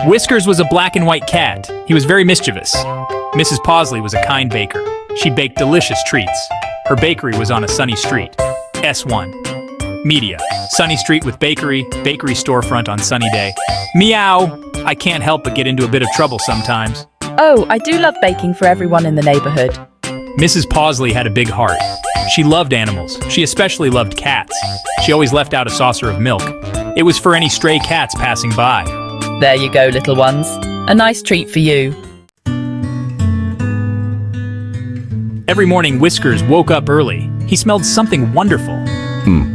Whiskers was a black and white cat. He was very mischievous. Mrs. Pawsley was a kind baker. She baked delicious treats. Her bakery was on a sunny street. S1. Media. Sunny street with bakery storefront on sunny day. Meow! I can't help but get into a bit of trouble sometimes. Oh, I do love baking for everyone in the neighborhood. Mrs. Pawsley had a big heart. She loved animals. She especially loved cats. She always left out a saucer of milk. It was for any stray cats passing by. There you go, little ones. A nice treat for you. Every morning, Whiskers woke up early. He smelled something wonderful.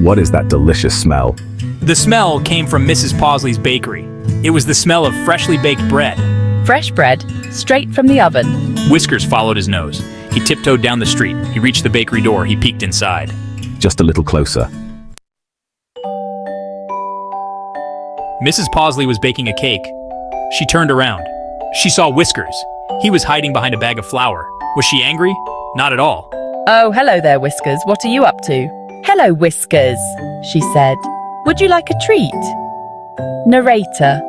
What is that delicious smell? The smell came from Mrs. Pawsley's bakery. It was the smell of freshly baked bread. Fresh bread, straight from the oven. Whiskers followed his nose. He tiptoed down the street. He reached the bakery door. He peeked inside. Just a little closer. Mrs. Pawsley was baking a cake. She turned around. She saw Whiskers. He was hiding behind a bag of flour. Was she angry? Not at all. Oh, hello there, Whiskers. What are you up to? Hello, Whiskers, she said. Would you like a treat? Narrator.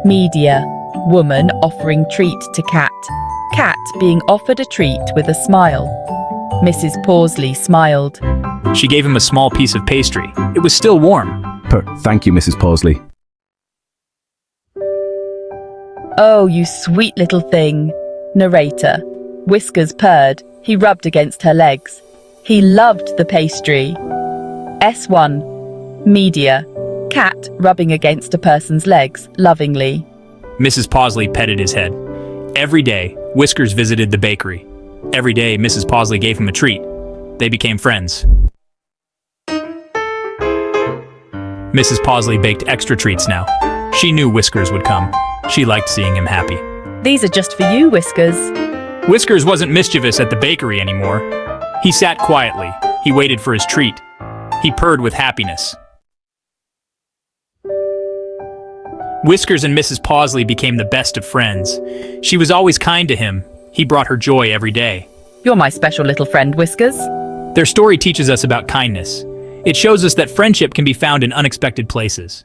Media. Woman offering treat to cat. Cat being offered a treat with a smile. Mrs. Pawsley smiled. She gave him a small piece of pastry. It was still warm. Thank you, Mrs. Pawsley. Oh, you sweet little thing. Narrator. Whiskers purred. He rubbed against her legs. He loved the pastry. S1. Media. Cat rubbing against a person's legs, lovingly. Mrs. Pawsley petted his head. Every day, Whiskers visited the bakery. Every day, Mrs. Pawsley gave him a treat. They became friends. Mrs. Pawsley baked extra treats now. She knew Whiskers would come. She liked seeing him happy. These are just for you, Whiskers. Whiskers wasn't mischievous at the bakery anymore. He sat quietly. He waited for his treat. He purred with happiness. Whiskers and Mrs. Pawsley became the best of friends. She was always kind to him. He brought her joy every day. You're my special little friend, Whiskers. Their story teaches us about kindness. It shows us that friendship can be found in unexpected places.